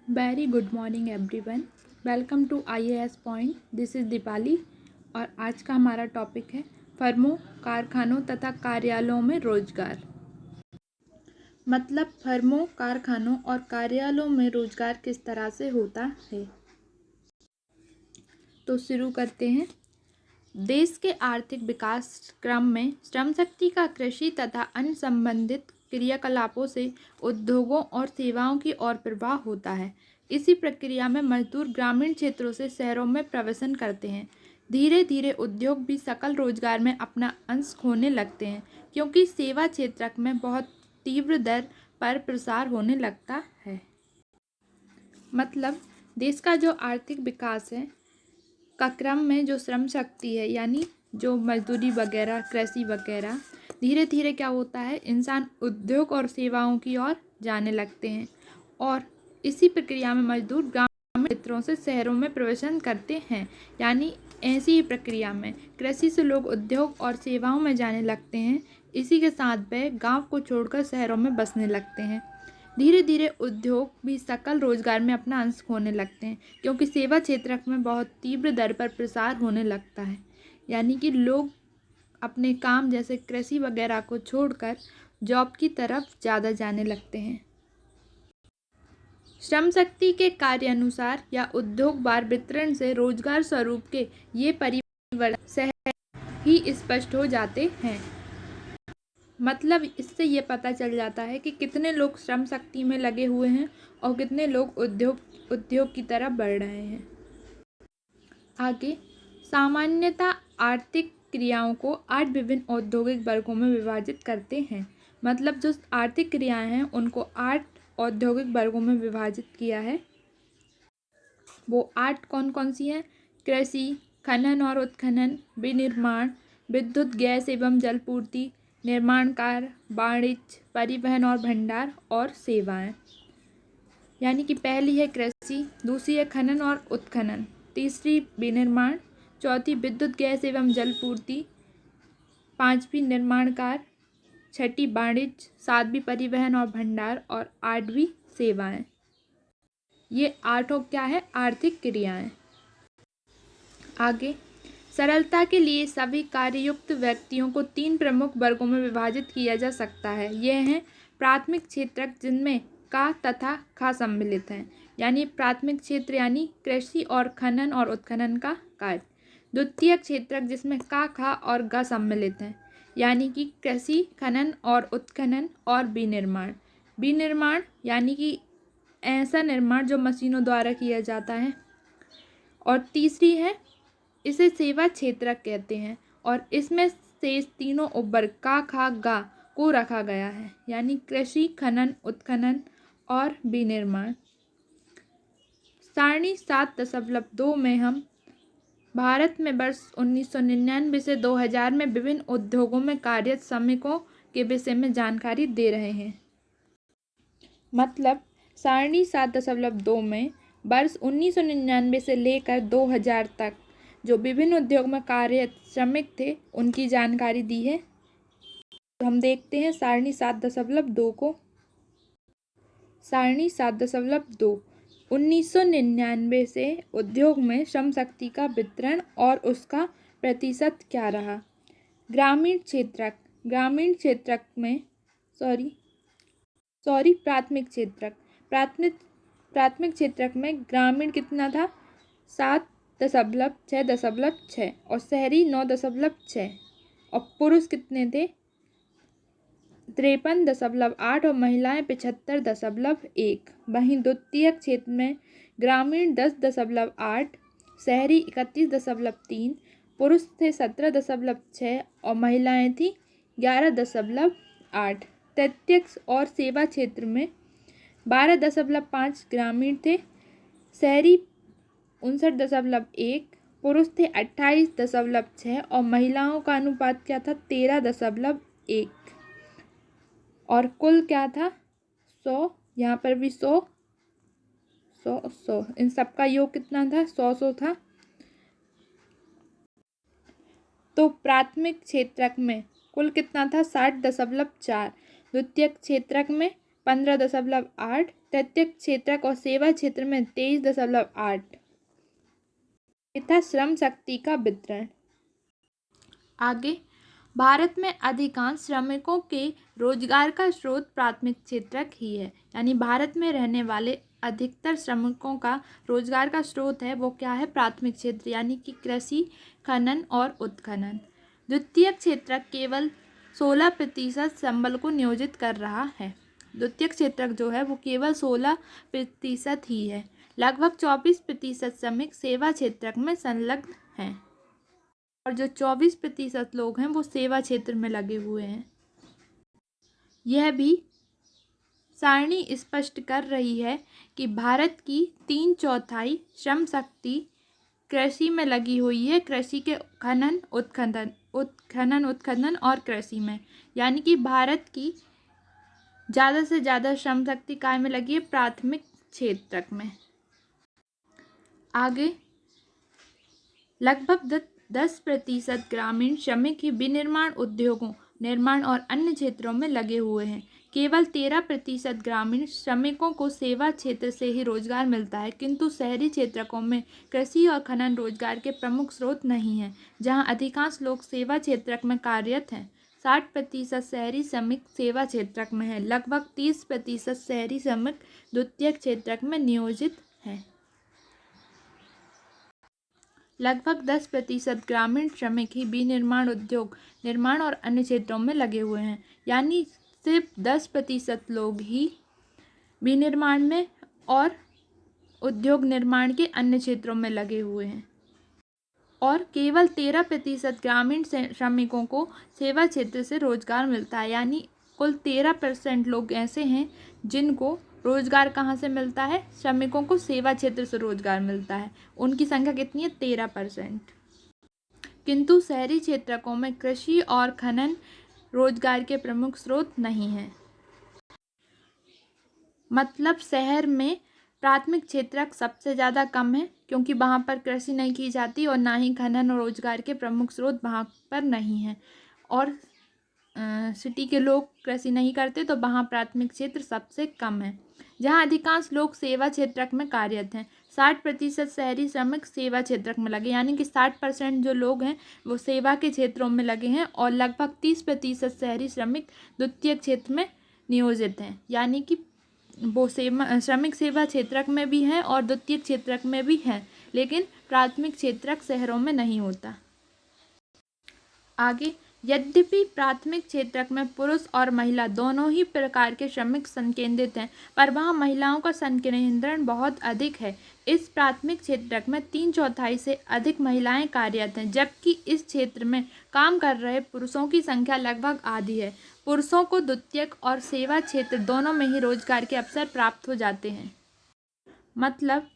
Very good morning everyone. Welcome to IAS point. This is Deepali और आज का हमारा टॉपिक है फर्मों, कारखानों तथा कार्यालयों में रोजगार। मतलब फर्मों, कारखानों और कार्यालयों में रोजगार किस तरह से होता है। तो शुरू करते हैं। देश के आर्थिक विकास क्रम में श्रम शक्ति का कृषि तथा अन्य संबंधित क्रियाकलापों से उद्योगों और सेवाओं की ओर प्रवाह होता है। इसी प्रक्रिया में मजदूर ग्रामीण क्षेत्रों से शहरों में प्रवेशन करते हैं। धीरे धीरे उद्योग भी सकल रोजगार में अपना अंश खोने लगते हैं, क्योंकि सेवा क्षेत्र में बहुत तीव्र दर पर प्रसार होने लगता है। मतलब देश का जो आर्थिक विकास है का क्रम में जो श्रम शक्ति है, यानी जो मजदूरी वगैरह, कृषि वगैरह, धीरे धीरे क्या होता है, इंसान उद्योग और सेवाओं की ओर जाने लगते हैं और इसी प्रक्रिया में मजदूर ग्रामीण क्षेत्रों से शहरों में प्रवेशन करते हैं। यानी ऐसी ही प्रक्रिया में कृषि से लोग उद्योग और सेवाओं में जाने लगते हैं। इसी के साथ वे गाँव को छोड़कर शहरों में बसने लगते हैं। धीरे धीरे उद्योग भी सकल रोजगार में अपना अंश खोने लगते हैं, क्योंकि सेवा क्षेत्र में बहुत तीव्र दर पर प्रसार होने लगता है। यानी कि लोग अपने काम जैसे कृषि वगैरह को छोड़कर जॉब की तरफ ज़्यादा जाने लगते हैं। श्रम शक्ति के कार्य अनुसार या उद्योग बार वितरण से रोजगार स्वरूप के ये परिवर्तन सहज ही स्पष्ट हो जाते हैं। मतलब इससे ये पता चल जाता है कि कितने लोग श्रम शक्ति में लगे हुए हैं और कितने लोग उद्योग की तरफ बढ़ रहे हैं। आगे, सामान्यतः आर्थिक क्रियाओं को 8 विभिन्न औद्योगिक वर्गों में विभाजित करते हैं। मतलब जो आर्थिक क्रियाएं हैं उनको 8 औद्योगिक वर्गों में विभाजित किया है। वो 8 कौन कौन सी हैं? कृषि, खनन और उत्खनन, विनिर्माण, विद्युत, गैस एवं जलपूर्ति, निर्माण कार्य, वाणिज्य, परिवहन और भंडार और सेवाएं। यानी कि पहली है कृषि, दूसरी है खनन और उत्खनन, तीसरी विनिर्माण, चौथी विद्युत, गैस एवं जलपूर्ति, पांचवी निर्माण कार्य, छठी वाणिज्य, सातवीं परिवहन और भंडार और आठवीं सेवाएं। ये आठों क्या है? आर्थिक क्रियाएं। आगे, सरलता के लिए सभी कार्ययुक्त व्यक्तियों को 3 प्रमुख वर्गों में विभाजित किया जा सकता है। यह हैं प्राथमिक क्षेत्रक, जिनमें का तथा खा सम्मिलित हैं। यानी प्राथमिक क्षेत्र यानी कृषि और खनन और उत्खनन का कार्य। द्वितीय क्षेत्रक, जिसमें का, खा और ग सम्मिलित हैं। यानी कि कृषि, खनन और उत्खनन और विनिर्माण। विनिर्माण यानी कि ऐसा निर्माण जो मशीनों द्वारा किया जाता है। और तीसरी है, इसे सेवा क्षेत्र कहते हैं और इसमें शेष तीनों उपवर्ग का, खा, गा को रखा गया है। यानी कृषि, खनन, उत्खनन और विनिर्माण। सारणी 7.2 में हम भारत में वर्ष 1999 से 2000 में विभिन्न उद्योगों में कार्यरत श्रमिकों के विषय में जानकारी दे रहे हैं। मतलब सारणी 7.2 में वर्ष 1999 से लेकर 2000 तक जो विभिन्न उद्योग में कार्यरत श्रमिक थे उनकी जानकारी दी है। तो हम देखते हैं सारणी 7.2 को। सारणी 7.2 1999 से उद्योग में श्रम शक्ति का वितरण और उसका प्रतिशत क्या रहा। ग्रामीण क्षेत्रक, प्राथमिक क्षेत्रक, प्राथमिक क्षेत्रक में ग्रामीण कितना था? 7.6 और शहरी 9.6 और पुरुष कितने थे? 53.8 और महिलाएं 75.1। वहीं द्वितीय क्षेत्र में ग्रामीण 10.8, शहरी 31.3, पुरुष थे 17.6 और महिलाएं थी 11.8। तृतीय और सेवा क्षेत्र में 12.5 ग्रामीण थे, शहरी 59.1, पुरुष थे 28.6 और महिलाओं का अनुपात क्या था? 13.1। और कुल क्या था? 100। यहाँ पर भी 100 इन सबका योग कितना था? 100 था। तो प्राथमिक क्षेत्रक में कुल कितना था? 60.4, द्वितीय क्षेत्रक में 15.8, प्रत्यक्ष क्षेत्रक और सेवा क्षेत्र में 23.8। था श्रम शक्ति का वितरण। आगे, भारत में अधिकांश श्रमिकों के रोजगार का स्रोत प्राथमिक क्षेत्रक ही है। यानी भारत में रहने वाले अधिकतर श्रमिकों का रोजगार का स्रोत है वो क्या है? प्राथमिक क्षेत्र, यानी कि कृषि, खनन और उत्खनन। द्वितीयक क्षेत्रक केवल 16% संबल को नियोजित कर रहा है। द्वितीयक क्षेत्रक जो है वो केवल 16% ही है। लगभग 24% श्रमिक सेवा क्षेत्रक में संलग्न हैं और जो 24% लोग हैं वो सेवा क्षेत्र में लगे हुए हैं। यह भी सारणी स्पष्ट कर रही है कि भारत की 3/4 श्रम शक्ति कृषि में लगी हुई है, कृषि के खनन, उत्खनन और कृषि में। यानी कि भारत की ज़्यादा से ज़्यादा श्रम शक्ति काय में लगी है? प्राथमिक क्षेत्रक में। आगे, लगभग 10% ग्रामीण श्रमिक ही विनिर्माण उद्योगों, निर्माण और अन्य क्षेत्रों में लगे हुए हैं। केवल 13% ग्रामीण श्रमिकों को सेवा क्षेत्र से ही रोजगार मिलता है, किंतु शहरी क्षेत्रों में कृषि और खनन रोजगार के प्रमुख स्रोत नहीं हैं, जहां अधिकांश लोग सेवा क्षेत्र में कार्यरत हैं। 60% शहरी श्रमिक सेवा क्षेत्र में है। लगभग 30% शहरी श्रमिक द्वितीयक क्षेत्र में नियोजित हैं। लगभग 10% ग्रामीण श्रमिक ही विनिर्माण उद्योग, निर्माण और अन्य क्षेत्रों में लगे हुए हैं। यानी सिर्फ 10% लोग ही विनिर्माण में और उद्योग निर्माण के अन्य क्षेत्रों में लगे हुए हैं और केवल 13% ग्रामीण श्रमिकों को सेवा क्षेत्र से रोजगार मिलता है। यानी कुल 13% लोग ऐसे हैं जिनको रोजगार कहाँ से मिलता है? श्रमिकों को सेवा क्षेत्र से रोजगार मिलता है। उनकी संख्या कितनी है? 13%। किंतु शहरी क्षेत्रों में कृषि और खनन रोजगार के प्रमुख स्रोत नहीं है। मतलब शहर में प्राथमिक क्षेत्रक सबसे ज़्यादा कम है, क्योंकि वहाँ पर कृषि नहीं की जाती और ना ही खनन और रोजगार के प्रमुख स्रोत वहाँ पर नहीं हैं। और सिटी के लोग कृषि नहीं करते तो वहाँ प्राथमिक क्षेत्र सबसे कम है। जहाँ अधिकांश लोग सेवा क्षेत्रक में कार्यरत हैं। 60% शहरी श्रमिक सेवा क्षेत्रक में लगे, यानी कि 60% जो लोग हैं वो सेवा के क्षेत्रों में लगे हैं और लगभग 30% शहरी श्रमिक द्वितीयक क्षेत्र में नियोजित हैं। यानी कि वो श्रमिक सेवा क्षेत्रक में भी हैं और द्वितीयक क्षेत्रक में भी हैं, लेकिन प्राथमिक क्षेत्रक शहरों में नहीं होता। आगे, यद्यपि प्राथमिक क्षेत्रक में पुरुष और महिला दोनों ही प्रकार के श्रमिक संकेंद्रित हैं, पर वहाँ महिलाओं का संकेंद्रण बहुत अधिक है। इस प्राथमिक क्षेत्रक में 3/4 से अधिक महिलाएं कार्यरत हैं, जबकि इस क्षेत्र में काम कर रहे पुरुषों की संख्या लगभग आधी है। पुरुषों को द्वितीयक और सेवा क्षेत्र दोनों में ही रोजगार के अवसर प्राप्त हो जाते हैं। मतलब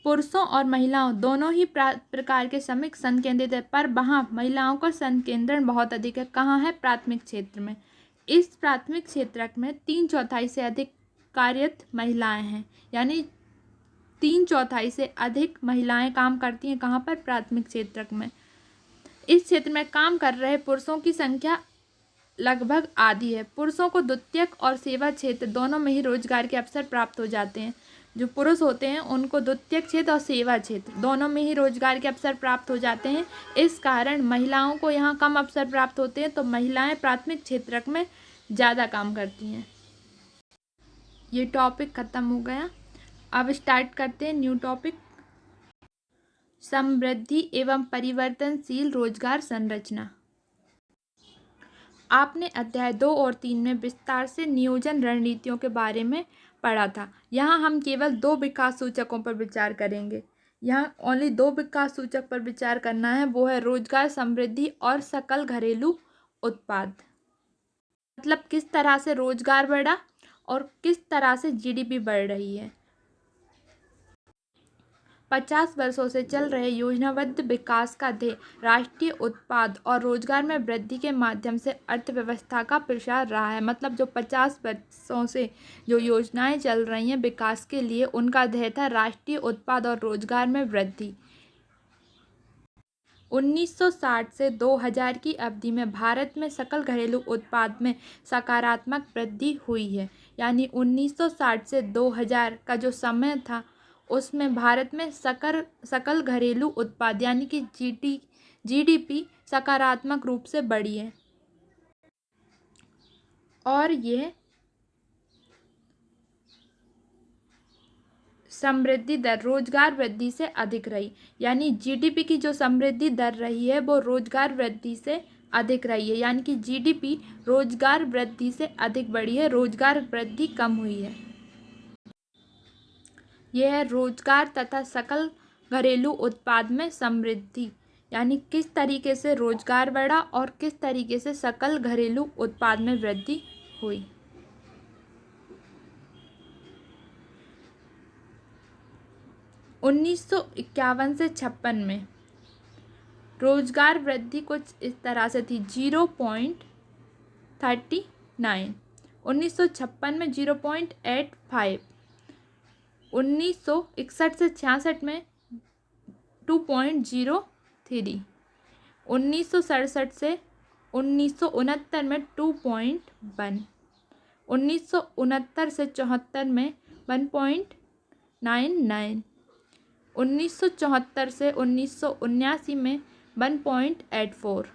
पुरुषों और महिलाओं दोनों ही प्रकार के श्रमिक संकेंद्रित है, पर वहाँ महिलाओं का संकेंद्रण बहुत अधिक है। कहाँ है? प्राथमिक क्षेत्र में। इस प्राथमिक क्षेत्रक में 3/4 से अधिक कार्यरत महिलाएं हैं, यानी 3/4 से अधिक महिलाएं काम करती हैं। कहाँ पर? प्राथमिक क्षेत्रक में। इस क्षेत्र में काम कर रहे पुरुषों की संख्या लगभग आधी है। पुरुषों को द्वितीयक और सेवा क्षेत्र दोनों में ही रोजगार के अवसर प्राप्त हो जाते हैं। जो पुरुष होते हैं उनको द्वितीयक क्षेत्र और सेवा क्षेत्र दोनों में ही रोजगार के अवसर प्राप्त हो जाते हैं। इस कारण महिलाओं को यहाँ कम अवसर प्राप्त होते हैं, तो महिलाएं प्राथमिक क्षेत्रक में ज़्यादा काम करती हैं। ये टॉपिक ख़त्म हो गया। अब स्टार्ट करते हैं न्यू टॉपिक, समृद्धि एवं परिवर्तनशील रोजगार संरचना। आपने अध्याय 2 और 3 में विस्तार से नियोजन रणनीतियों के बारे में पढ़ा था। यहाँ हम केवल 2 विकास सूचकों पर विचार करेंगे। यहाँ ओनली 2 विकास सूचक पर विचार करना है, वो है रोजगार समृद्धि और सकल घरेलू उत्पाद। मतलब किस तरह से रोजगार बढ़ा और किस तरह से जीडीपी बढ़ रही है। 50 वर्षों से चल रहे योजनाबद्ध विकास का ध्येय राष्ट्रीय उत्पाद और रोजगार में वृद्धि के माध्यम से अर्थव्यवस्था का प्रसार रहा है। मतलब जो 50 वर्षों से जो योजनाएं चल रही हैं विकास के लिए, उनका ध्येय था राष्ट्रीय उत्पाद और रोजगार में वृद्धि। 1960 से 2000 की अवधि में भारत में सकल घरेलू उत्पाद में सकारात्मक वृद्धि हुई है। यानी 1960 से 2000 का जो समय था उसमें भारत में सकल घरेलू उत्पाद यानी कि जीडीपी सकारात्मक रूप से बढ़ी है और यह समृद्धि दर रोजगार वृद्धि से अधिक रही। यानी जीडीपी की जो समृद्धि दर रही है वो रोजगार वृद्धि से अधिक रही है, यानी कि जीडीपी रोजगार वृद्धि से अधिक बढ़ी है, रोजगार वृद्धि कम हुई है। यह है रोजगार तथा सकल घरेलू उत्पाद में समृद्धि, यानी किस तरीके से रोजगार बढ़ा और किस तरीके से सकल घरेलू उत्पाद में वृद्धि हुई। उन्नीस से 56 में रोजगार वृद्धि कुछ इस तरह से थी 0.39, 1956 में 0.85, 1961 से 66 में 2.03, 1967 से 1969 में 2.1, 1969 से 74 में 1.99, 1974 से 1979 में 1.84,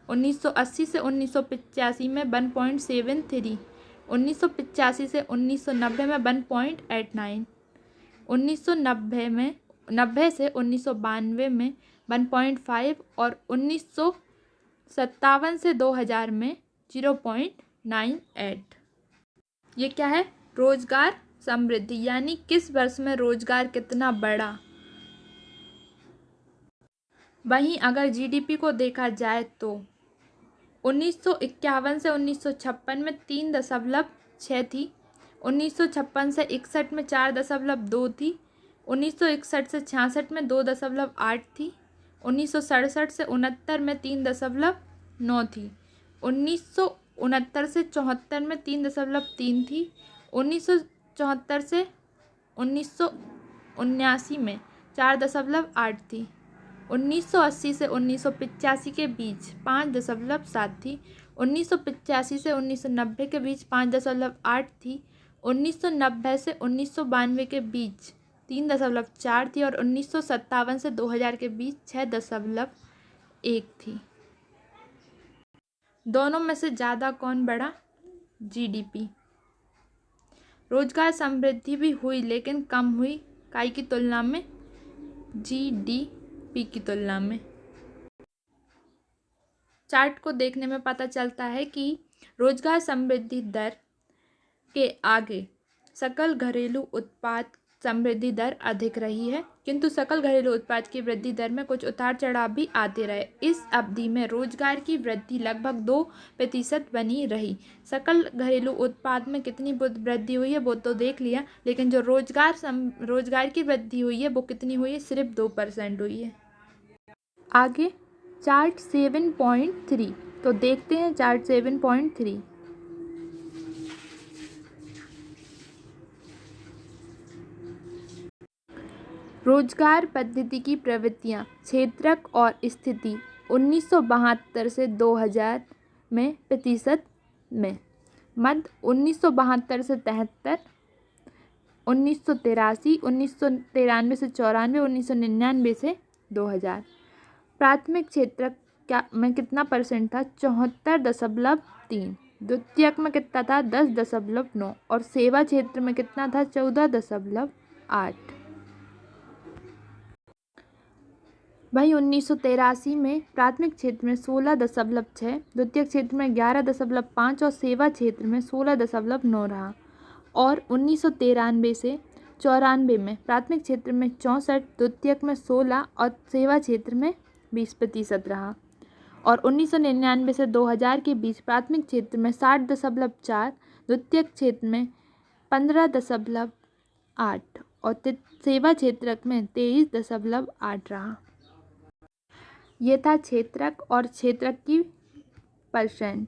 1980 से 1985 में 1.73, 1985 से 1990 में 1.89, 1990 से 1992 में 1.5 और 1957 से 2000 में 0.98। ये क्या है? रोजगार समृद्धि, यानी किस वर्ष में रोजगार कितना बढ़ा। वहीं अगर जीडीपी को देखा जाए तो 1951 से 1956 में 3.6 थी, 1956 से 61 में 4.2 थी, 1961 से 66 में 2.8 थी, 1967 से 69 में 3.9 थी, 1969 से 74 में 3.3 थी, 1974 से 1979 में 4.8 थी, 1980 से 1985 के बीच 5.7 थी, 1985 से 1990 के बीच 5.8 थी, 1990 से 1992 के बीच 3.4 थी और 1957 से 2000 के बीच 6.1 थी। दोनों में से ज़्यादा कौन बढ़ा? जीडीपी। रोजगार समृद्धि भी हुई लेकिन कम हुई काई की तुलना में? जीडीपी की तुलना में। चार्ट को देखने में पता चलता है कि रोजगार समृद्धि दर के आगे सकल घरेलू उत्पाद समृद्धि दर अधिक रही है, किंतु सकल घरेलू उत्पाद की वृद्धि दर में कुछ उतार चढ़ाव भी आते रहे। इस अवधि में रोजगार की वृद्धि लगभग 2% बनी रही। सकल घरेलू उत्पाद में कितनी वृद्धि हुई है वो तो देख लिया, लेकिन जो रोजगार की वृद्धि हुई है वो कितनी हुई है? सिर्फ 2% हुई है। आगे चार्ट 7.3 तो देखते हैं चार्ट 7.3। रोजगार पद्धति की प्रवृत्तियाँ, क्षेत्रक और स्थिति 1972 से 2000 में प्रतिशत में, मध्य 1972 से 73, 1983, 1993 से 94, 1999 से 2000। प्राथमिक क्षेत्रक में कितना परसेंट था? 74.3, द्वितीयक में कितना था? 10.9 और सेवा क्षेत्र में कितना था? 14.8। वहीं 1983 में प्राथमिक क्षेत्र में 16.6, द्वितीय क्षेत्र में 11.5 और सेवा क्षेत्र में 16.9 रहा। और 1993 से 94 में प्राथमिक क्षेत्र में 64, द्वितीयक में 16 और सेवा क्षेत्र में 20% रहा। और 1999 से 2000 के बीच प्राथमिक क्षेत्र में 60.4, द्वितीय क्षेत्र में 15.8 और सेवा क्षेत्रक में 23.8 रहा। ये था क्षेत्रक और क्षेत्रक की परसेंट।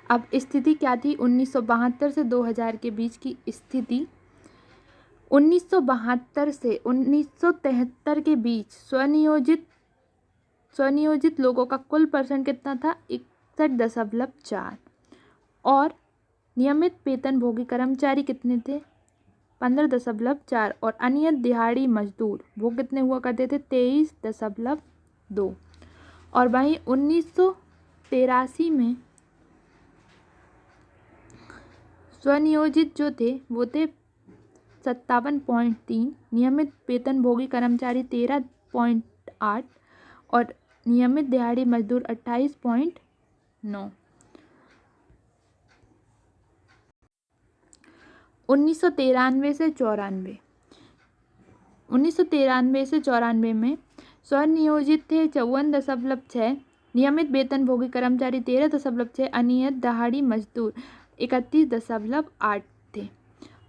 अब स्थिति क्या थी 1972 से 2000 के बीच की स्थिति? 1972 से 1973 के बीच स्वनियोजित लोगों का कुल परसेंट कितना था? 61.4 और नियमित वेतनभोगी कर्मचारी कितने थे? 15.4। और अनियत दिहाड़ी मजदूर वो कितने हुआ करते थे? 23.2। और वहीं 1983 में स्वनियोजित जो थे वो थे 57.3, नियमित वेतनभोगी कर्मचारी 13.8 और नियमित दिहाड़ी मजदूर 28.9। 1993 से 94 में स्वनियोजित थे 54.6, नियमित वेतनभोगी कर्मचारी 13.6, अनियत दिहाड़ी मजदूर 31.8 थे।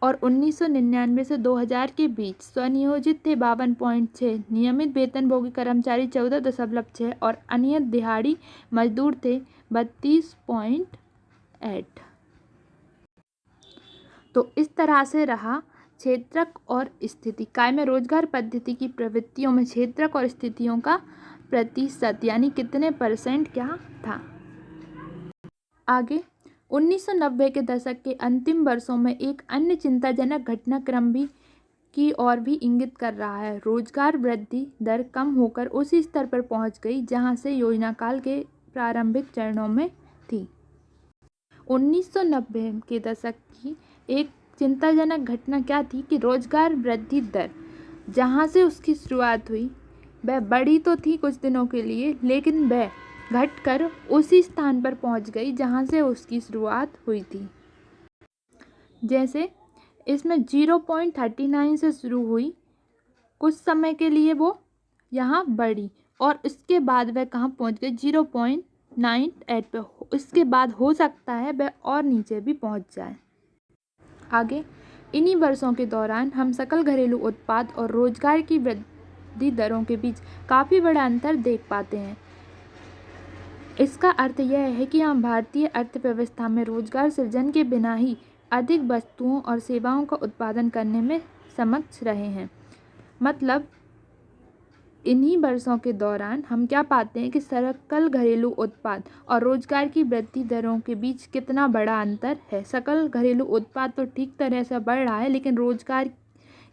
और 1999 से 2000 के बीच स्वनियोजित थे 52.6, नियमित वेतनभोगी कर्मचारी 14.6 और अनियत दिहाड़ी मजदूर थे 32.8। तो इस तरह से रहा क्षेत्रक और स्थिति। कायम रोजगार पद्धति की प्रवृत्तियों में क्षेत्रक और स्थितियों का प्रतिशत यानी कितने % क्या था। आगे 1990 के दशक के अंतिम वर्षों में एक अन्य चिंताजनक घटनाक्रम की ओर भी इंगित कर रहा है। रोजगार वृद्धि दर कम होकर उसी स्तर पर पहुंच गई जहां से योजना काल के प्रारंभिक चरणों में थी। 1990 के दशक की एक चिंताजनक घटना क्या थी कि रोजगार वृद्धि दर जहां से उसकी शुरुआत हुई वह बढ़ी तो थी कुछ दिनों के लिए, लेकिन वह घटकर उसी स्थान पर पहुंच गई जहां से उसकी शुरुआत हुई थी। जैसे इसमें 0.39 से शुरू हुई, कुछ समय के लिए वो यहाँ बढ़ी और इसके बाद वह कहाँ पहुंच गई? 0.98 पे। इसके बाद हो सकता है वह और नीचे भी पहुंच जाए। आगे इन्हीं वर्षों के दौरान हम सकल घरेलू उत्पाद और रोजगार की वृद्धि दरों के बीच काफ़ी बड़ा अंतर देख पाते हैं। इसका अर्थ यह है कि हम भारतीय अर्थव्यवस्था में रोजगार सृजन के बिना ही अधिक वस्तुओं और सेवाओं का उत्पादन करने में समक्ष रहे हैं। मतलब इन्हीं वर्षों के दौरान हम क्या पाते हैं कि सकल घरेलू उत्पाद और रोजगार की वृद्धि दरों के बीच कितना बड़ा अंतर है। सकल घरेलू उत्पाद तो ठीक तरह से बढ़ रहा है, लेकिन रोजगार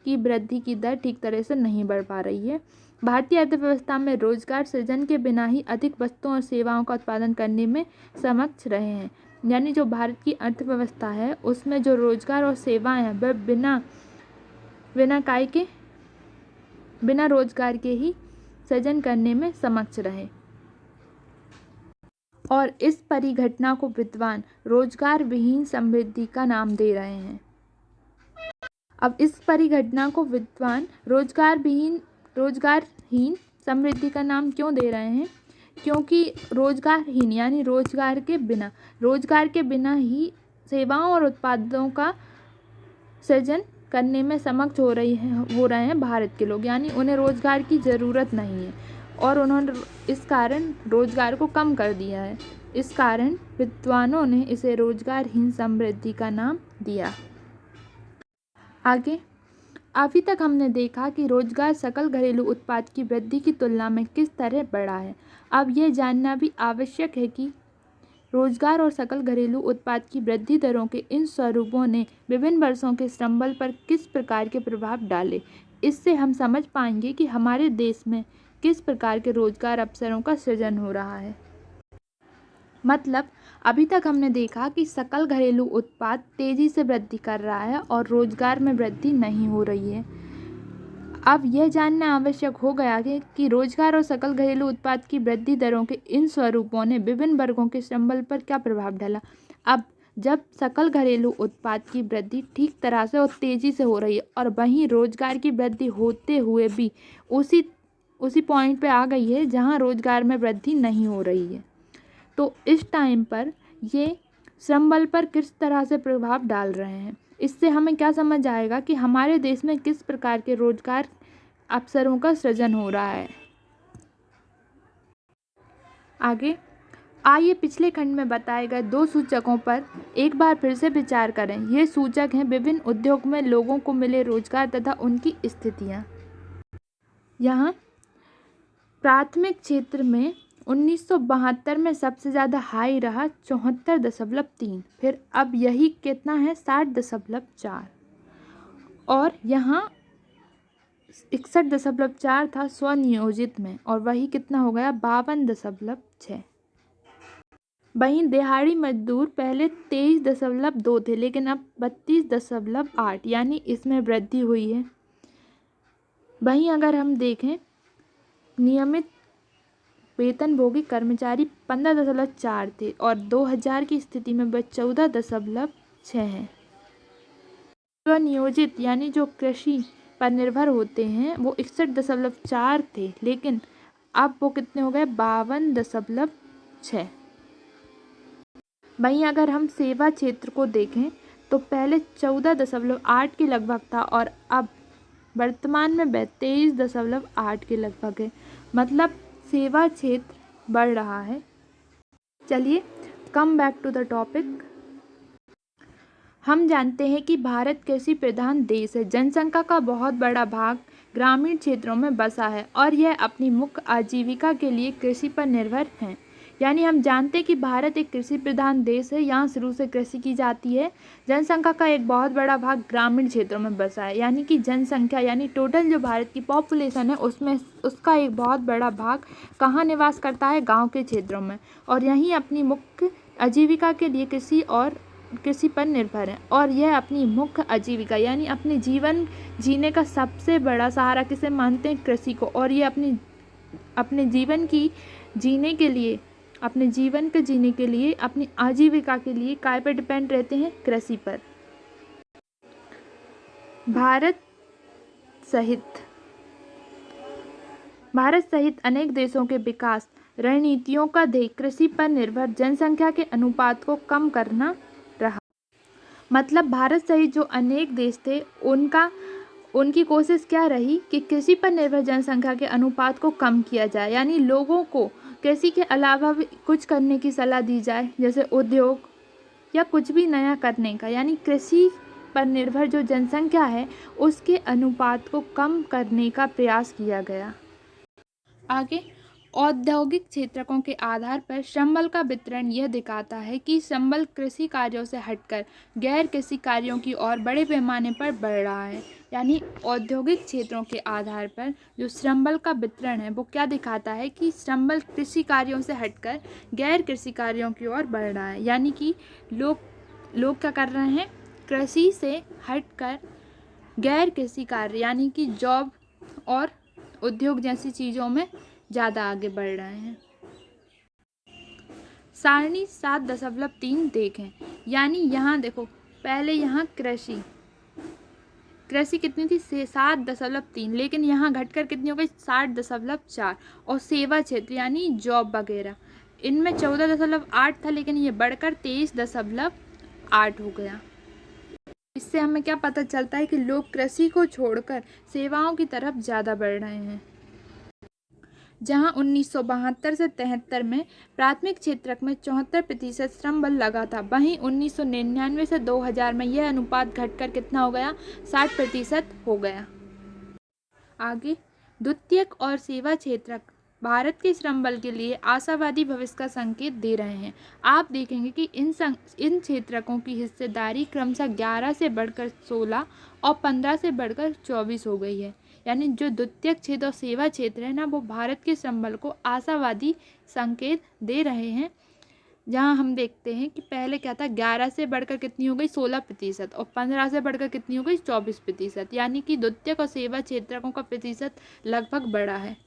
की वृद्धि की दर ठीक तरह से नहीं बढ़ पा रही है। भारतीय अर्थव्यवस्था में रोजगार सृजन के बिना ही अधिक वस्तुओं और सेवाओं का उत्पादन करने में समक्ष रहे हैं। यानी जो भारत की अर्थव्यवस्था है उसमें जो रोजगार और सेवाएं हैं वह बिना रोजगार के ही सृजन करने में समक्ष रहे। और इस परिघटना को विद्वान रोजगार विहीन समृद्धि का नाम दे रहे हैं। अब इस परिघटना को विद्वान रोजगारहीन समृद्धि का नाम क्यों दे रहे हैं? क्योंकि रोजगारहीन यानी रोजगार के बिना ही सेवाओं और उत्पादों का सृजन करने में समक्ष हो रहे हैं भारत के लोग, यानी उन्हें रोजगार की ज़रूरत नहीं है और उन्होंने इस कारण रोजगार को कम कर दिया है। इस कारण विद्वानों ने इसे रोजगारहीन समृद्धि का नाम दिया। आगे अभी तक हमने देखा कि रोजगार सकल घरेलू उत्पाद की वृद्धि की तुलना में किस तरह बढ़ा है। अब यह जानना भी आवश्यक है कि रोजगार और सकल घरेलू उत्पाद की वृद्धि दरों के इन स्वरूपों ने विभिन्न वर्षों के श्रम बल पर किस प्रकार के प्रभाव डाले। इससे हम समझ पाएंगे कि हमारे देश में किस प्रकार के रोजगार अवसरों का सृजन हो रहा है। मतलब अभी तक हमने देखा कि सकल घरेलू उत्पाद तेजी से वृद्धि कर रहा है और रोजगार में वृद्धि नहीं हो रही है। अब यह जानना आवश्यक हो गया कि रोजगार और सकल घरेलू उत्पाद की वृद्धि दरों के इन स्वरूपों ने विभिन्न वर्गों के श्रम बल पर क्या प्रभाव डाला। अब जब सकल घरेलू उत्पाद की वृद्धि ठीक तरह से और तेजी से हो रही है और वहीं रोजगार की वृद्धि होते हुए भी उसी पॉइंट पे आ गई है जहां रोजगार में वृद्धि नहीं हो रही है, तो इस टाइम पर ये श्रम बल पर किस तरह से प्रभाव डाल रहे हैं। इससे हमें क्या समझ आएगा कि हमारे देश में किस प्रकार के रोजगार अवसरों का सृजन हो रहा है। आगे आइए पिछले खंड में बताए गए 2 सूचकों पर एक बार फिर से विचार करें। ये सूचक हैं विभिन्न उद्योग में लोगों को मिले रोजगार तथा उनकी स्थितियाँ। यहाँ प्राथमिक क्षेत्र में 1972 में सबसे ज़्यादा हाई रहा 74.3। फिर अब यही कितना है 60.4। और यहाँ 61.4 था स्वनियोजित में, और वही कितना हो गया 52.6। वहीं दिहाड़ी मजदूर पहले 23.2 थे, लेकिन अब 32.8, यानी इसमें वृद्धि हुई है। वहीं अगर हम देखें नियमित वेतनभोगी कर्मचारी 15.4 थे और 2000 की स्थिति में वह 14.6 हैं। स्वनियोजित यानी जो कृषि पर निर्भर होते हैं वो 61.4 थे, लेकिन अब वो कितने हो गए 52.6। वहीं अगर हम सेवा क्षेत्र को देखें तो पहले 14.8 के लगभग था और अब वर्तमान में 23.8 के लगभग है। मतलब सेवा क्षेत्र बढ़ रहा है। चलिए come back to the topic. हम जानते हैं कि भारत कृषि प्रधान देश है। जनसंख्या का बहुत बड़ा भाग ग्रामीण क्षेत्रों में बसा है और यह अपनी मुख्य आजीविका के लिए कृषि पर निर्भर हैं। यानी हम जानते हैं कि भारत एक कृषि प्रधान देश है, यहाँ शुरू से कृषि की जाती है। जनसंख्या का एक बहुत बड़ा भाग ग्रामीण क्षेत्रों में बसा है, यानी कि जनसंख्या यानी टोटल जो भारत की पॉपुलेशन है उसमें उसका एक बहुत बड़ा भाग कहाँ निवास करता है, गाँव के क्षेत्रों में, और यहीं अपनी मुख्य आजीविका के लिए कृषि पर निर्भर है। और यह अपनी मुख्य आजीविका यानी अपने जीवन जीने का सबसे बड़ा सहारा किसे मानते हैं, कृषि को। और ये अपने जीवन को जीने के लिए अपनी आजीविका के लिए काय पर डिपेंड रहते हैं, कृषि पर। भारत सहित अनेक देशों के विकास रणनीतियों का ध्येय कृषि पर निर्भर जनसंख्या के अनुपात को कम करना रहा। मतलब भारत सहित जो अनेक देश थे उनकी कोशिश क्या रही कि कृषि पर निर्भर जनसंख्या के अनुपात को कम किया जाए, यानी लोगों को कृषि के अलावा भी कुछ करने की सलाह दी जाए, जैसे उद्योग या कुछ भी नया करने का। यानी कृषि पर निर्भर जो जनसंख्या है उसके अनुपात को कम करने का प्रयास किया गया। आगे औद्योगिक क्षेत्रकों के आधार पर श्रम बल का वितरण यह दिखाता है कि श्रम बल कृषि कार्यों से हटकर गैर कृषि कार्यों की ओर बड़े पैमाने पर बढ़ रहा है। यानी औद्योगिक क्षेत्रों के आधार पर जो श्रम बल का वितरण है वो क्या दिखाता है कि श्रम बल कृषि कार्यों से हटकर गैर कृषि कार्यों की ओर बढ़ रहा है। यानी कि लोग क्या कर रहे हैं, कृषि से हटकर गैर कृषि कार्य यानी कि जॉब और उद्योग जैसी चीज़ों में ज़्यादा आगे बढ़ रहे हैं। सारणी 7.3 देखें, यानी यहाँ देखो पहले यहाँ कृषि कितनी थी 7.3, लेकिन यहाँ घटकर कितनी हो गई 60.4। और सेवा क्षेत्र यानी जॉब वगैरह इनमें 14.8 था, लेकिन ये बढ़कर 23.8 हो गया। इससे हमें क्या पता चलता है कि लोग कृषि को छोड़कर सेवाओं की तरफ ज़्यादा बढ़ रहे हैं। जहां 1972 से 73 में प्राथमिक क्षेत्र में 74% श्रम बल लगा था, वहीं 1999 से 2000 में यह अनुपात घटकर कितना हो गया 60% हो गया। आगे द्वितीयक और सेवा क्षेत्र भारत के श्रम बल के लिए आशावादी भविष्य का संकेत दे रहे हैं। आप देखेंगे कि इन क्षेत्रकों की हिस्सेदारी क्रमशः 11 से बढ़कर 16 और 15 से बढ़कर 24 हो गई है। यानी जो द्वितीयक क्षेत्र और सेवा क्षेत्र है ना, वो भारत के श्रम बल को आशावादी संकेत दे रहे हैं। जहां हम देखते हैं कि पहले क्या था, 11 से बढ़कर कितनी हो गई 16% और 15 से बढ़कर कितनी हो गई 24%। यानी कि द्वितीयक और सेवा क्षेत्रकों का प्रतिशत लगभग बढ़ा है।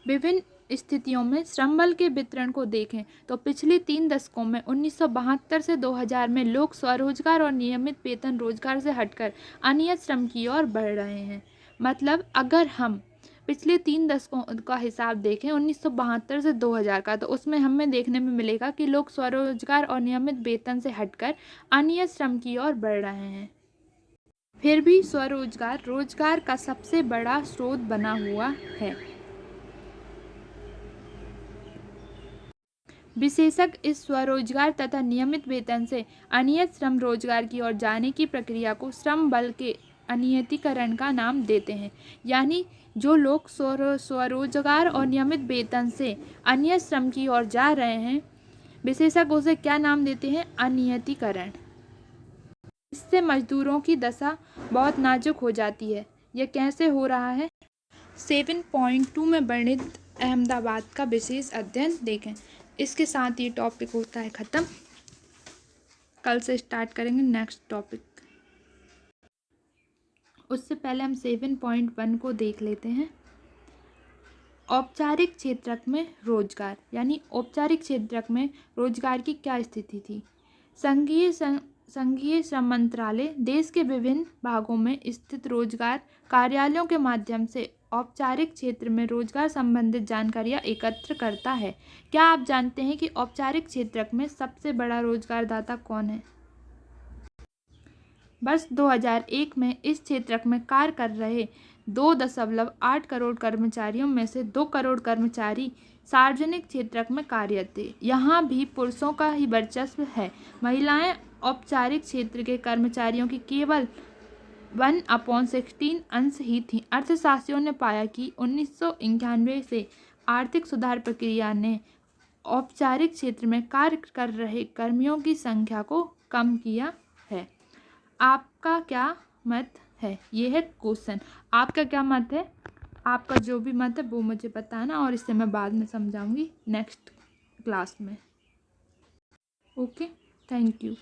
विभिन्न स्थितियों में श्रम बल के वितरण को देखें तो पिछले 3 दशकों में 1972 से 2000 में लोग स्वरोजगार और नियमित वेतन रोजगार से हटकर अनियत श्रम की ओर बढ़ रहे हैं। मतलब अगर हम पिछले 3 दशकों का हिसाब देखें 1972 से 2000 का, तो उसमें हमें देखने में मिलेगा कि लोग स्वरोजगार और नियमित वेतन से हटकर अनियत श्रम की ओर बढ़ रहे हैं। फिर भी स्वरोजगार रोजगार का सबसे बड़ा स्रोत बना हुआ है। विशेषज्ञ इस स्वरोजगार तथा नियमित वेतन से अनियत श्रम रोजगार की ओर जाने की प्रक्रिया को श्रम बल के अनियतीकरण का नाम देते हैं। यानी जो लोग स्वरोजगार और नियमित वेतन से अन्य श्रम की ओर जा रहे हैं, विशेषज्ञ उसे क्या नाम देते हैं? अनियतीकरण। इससे मजदूरों की दशा बहुत नाजुक हो जाती है। यह कैसे हो रहा है? 7.2 में वर्णित अहमदाबाद का विशेष अध्ययन देखें। इसके साथ ये टॉपिक होता है ख़त्म। कल से स्टार्ट करेंगे नेक्स्ट टॉपिक। उससे पहले हम 7.1 को देख लेते हैं। औपचारिक क्षेत्रक में रोजगार, यानी औपचारिक क्षेत्रक में रोजगार की क्या स्थिति थी? संघीय श्रम मंत्रालय देश के विभिन्न भागों में स्थित रोजगार कार्यालयों के माध्यम से औपचारिक क्षेत्र में रोजगार संबंधित जानकारियां एकत्र करता है। क्या आप जानते हैं कि औपचारिक क्षेत्रक में सबसे बड़ा रोजगारदाता कौन है? वर्ष 2001 में इस क्षेत्रक में कार्य कर रहे 2.8 करोड़ कर्मचारियों में से 2 करोड़ कर्मचारी सार्वजनिक क्षेत्रक में कार्यरत थे। यहाँ भी पुरुषों का ही वर्चस्व है। महिलाएं औपचारिक क्षेत्र के कर्मचारियों की केवल 1/16 अंश ही थीं। अर्थशास्त्रियों ने पाया कि 1991 से आर्थिक सुधार प्रक्रिया ने औपचारिक क्षेत्र में कार्य कर रहे कर्मियों की संख्या को कम किया है। आपका क्या मत है? ये है क्वेश्चन। आपका क्या मत है? आपका जो भी मत है वो मुझे बताना, और इसे मैं बाद में समझाऊंगी नेक्स्ट क्लास में। Okay, thank you.